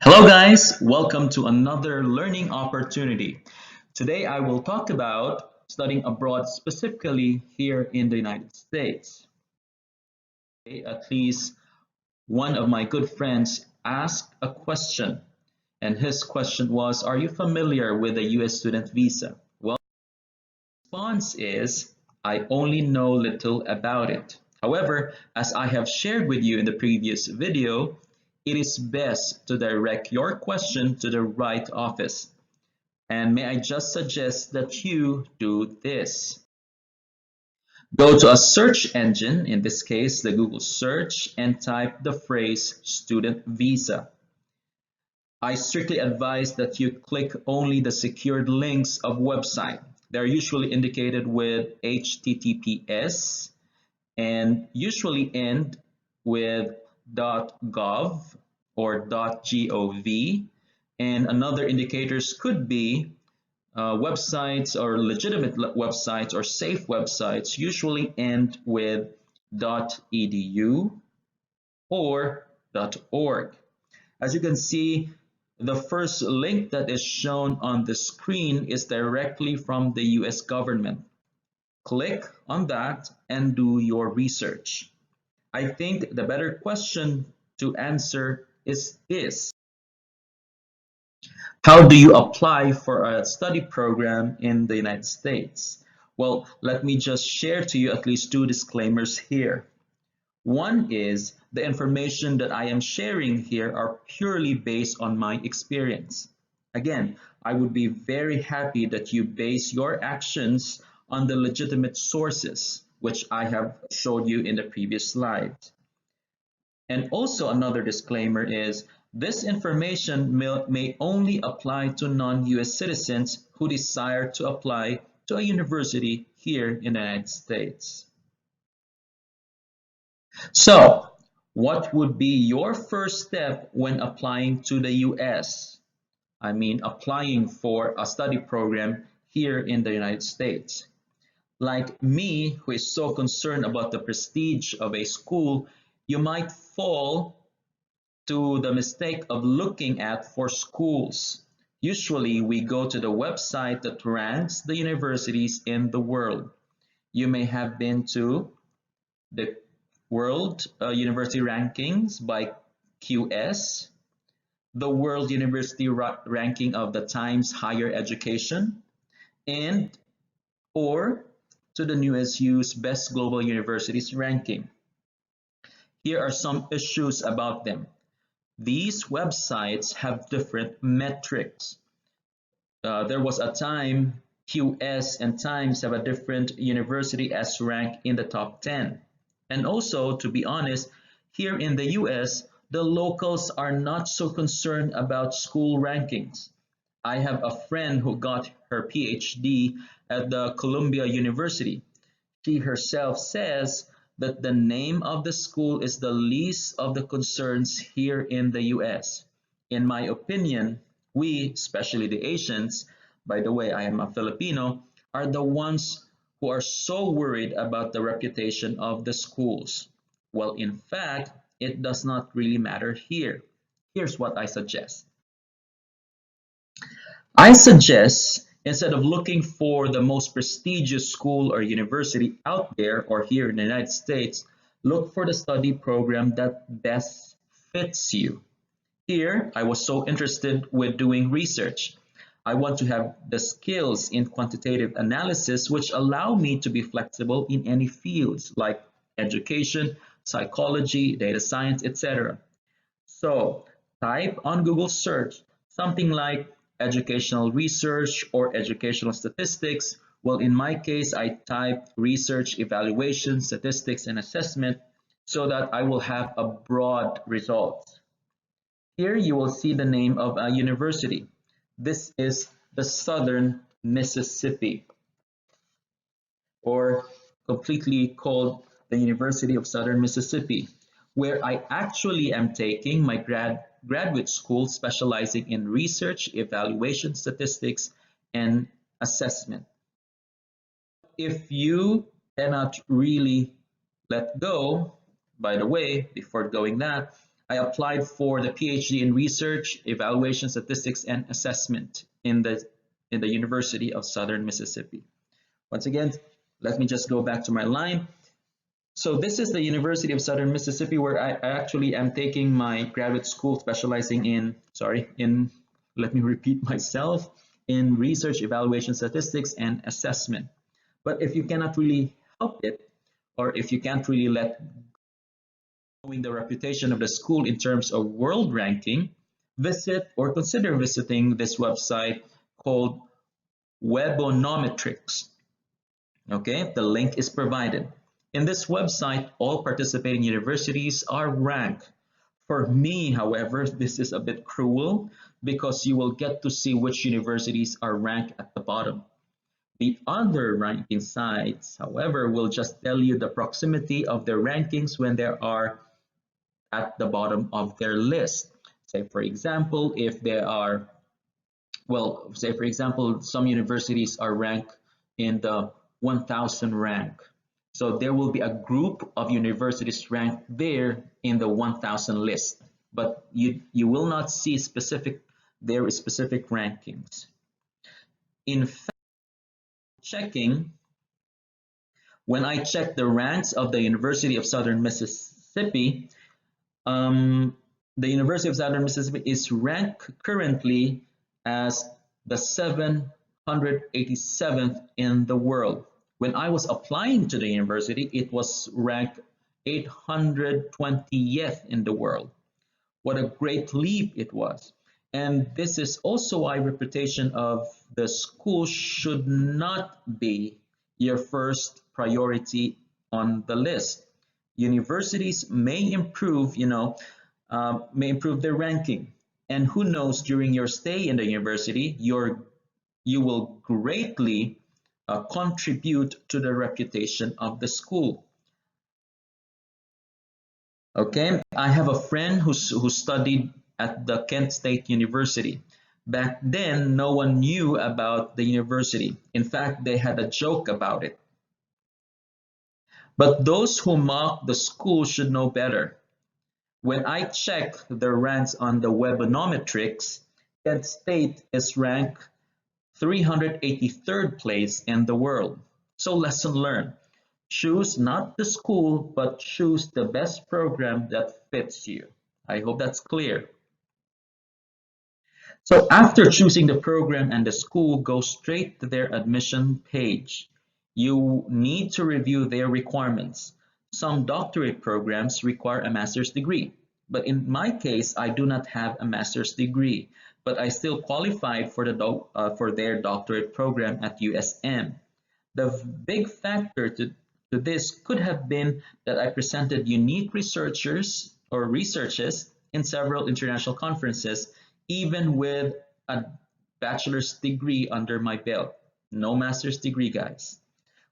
Hello guys, welcome to another learning opportunity. Today I will talk about studying abroad, specifically here in the United States. At least one of my good friends asked a question, and his question was, are you familiar with the US student visa? Well, the response is, I only know little about it. However, as I have shared with you in the previous video, it is best to direct your question to the right office. And may I just suggest that you do this. Go to a search engine, in this case the Google search, and type the phrase student visa. I strictly advise that you click only the secured links of website. They're usually indicated with HTTPS and usually end with .gov or .gov, and another indicators could be websites or legitimate websites or safe websites usually end with .edu or .org. As you can see, the first link that is shown on the screen is directly from the US government. Click on that and do your research. I think the better question to answer is this. How do you apply for a study program in the United States? Well, let me just share to you at least two disclaimers here. One is the information that I am sharing here are purely based on my experience. Again, I would be very happy that you base your actions on the legitimate sources, which I have showed you in the previous slides. And also another disclaimer is this information may only apply to non-US citizens who desire to apply to a university here in the United States. So, what would be your first step when applying to the US? I mean, applying for a study program here in the United States. Like me, who is so concerned about the prestige of a school, you might fall to the mistake of looking at for schools. Usually, we go to the website that ranks the universities in the world. You may have been to the World University Rankings by QS, the World University Ranking of the Times Higher Education, and or to the new SU's Best Global Universities ranking. Here are some issues about them. These websites have different metrics. There was a time QS and Times have a different university as ranked in the top 10. And also, to be honest, here in the US, the locals are not so concerned about school rankings. I have a friend who got her PhD at the Columbia University. She herself says that the name of the school is the least of the concerns here in the US. In my opinion, we, especially the Asians, by the way, I am a Filipino, are the ones who are so worried about the reputation of the schools. Well, in fact, it does not really matter here. Here's what I suggest. I suggest instead of looking for the most prestigious school or university out there or here in the United States, look for the study program that best fits you. Here, I was so interested with doing research. I want to have the skills in quantitative analysis which allow me to be flexible in any fields like education, psychology, data science, etc. So type on Google search something like educational research or educational statistics. Well, in my case, I type research, evaluation, statistics, and assessment so that I will have a broad result. Here you will see the name of a university. This is the Southern Mississippi, or completely called the University of Southern Mississippi, where I actually am taking my graduate school specializing in research, evaluation, statistics, and assessment. If you cannot really let go, by the way, before going that, I applied for the PhD in Research, Evaluation, Statistics, and Assessment in the University of Southern Mississippi. Once again, let me just go back to my line. So this is the University of Southern Mississippi, where I actually am taking my graduate school specializing in, let me repeat myself, in Research, Evaluation, Statistics, and Assessment. But if you cannot really help it, or if you can't really let knowing the reputation of the school in terms of world ranking, visit or consider visiting this website called Webonometrics. Okay, the link is provided. In this website, all participating universities are ranked. For me, however, this is a bit cruel because you will get to see which universities are ranked at the bottom. The other ranking sites, however, will just tell you the proximity of their rankings when they are at the bottom of their list. Say, for example, if they are, well, say, for example, some universities are ranked in the 1000 rank. So there will be a group of universities ranked there in the 1000 list, but you will not see specific rankings. In fact, when I check the ranks of the University of Southern Mississippi, the University of Southern Mississippi is ranked currently as the 787th in the world. When I was applying to the university, it was ranked 820th in the world. What a great leap it was. And this is also why reputation of the school should not be your first priority on the list. Universities may improve, may improve their ranking. And who knows, during your stay in the university, you will greatly contribute to the reputation of the school. Okay, I have a friend who studied at the Kent State University. Back then, no one knew about the university. In fact, they had a joke about it. But those who mock the school should know better. When I check the ranks on the Webonometrics, Kent State is ranked 383rd place in the world. So lesson learned. Choose not the school, but choose the best program that fits you. I hope that's clear. So after choosing the program and the school, go straight to their admission page. You need to review their requirements. Some doctorate programs require a master's degree, but in my case, I do not have a master's degree, but I still qualified for their doctorate program at USM. The big factor to this could have been that I presented unique researches in several international conferences, even with a bachelor's degree under my belt. No master's degree, guys.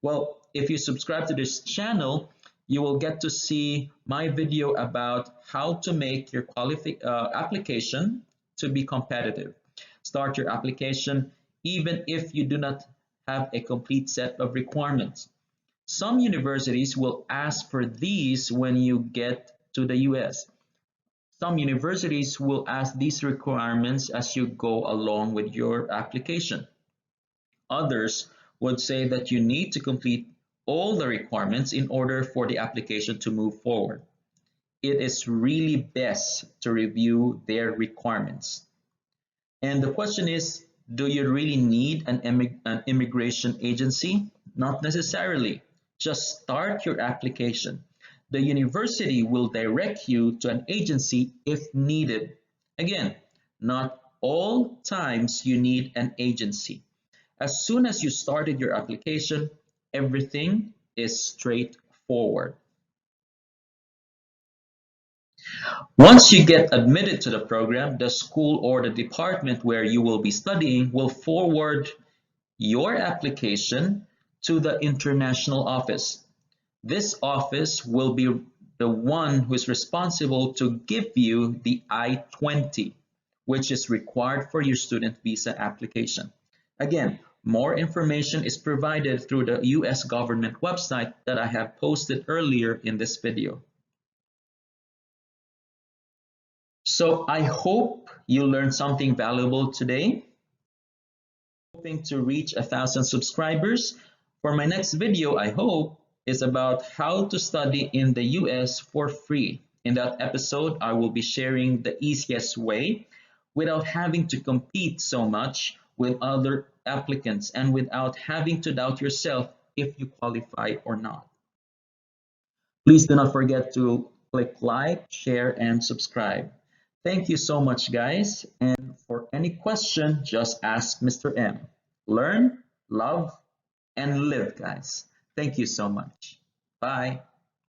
Well, if you subscribe to this channel, you will get to see my video about how to make your application to be competitive. Start your application even if you do not have a complete set of requirements. Some universities will ask for these when you get to the US. Some universities will ask these requirements as you go along with your application. Others would say that you need to complete all the requirements in order for the application to move forward. It is really best to review their requirements. And the question is, do you really need an immigration agency? Not necessarily. Just start your application. The university will direct you to an agency if needed. Again, not all times you need an agency. As soon as you started your application, everything is straightforward. Once you get admitted to the program, the school or the department where you will be studying will forward your application to the international office. This office will be the one who is responsible to give you the I-20, which is required for your student visa application. Again, more information is provided through the US government website that I have posted earlier in this video. So I hope you learned something valuable today. Hoping to reach 1,000 subscribers. For my next video, I hope, is about how to study in the US for free. In that episode, I will be sharing the easiest way without having to compete so much with other applicants and without having to doubt yourself if you qualify or not. Please do not forget to click like, share, and subscribe. Thank you so much, guys. And for any question, just ask Mr. M. Learn, love, and live, guys. Thank you so much. Bye.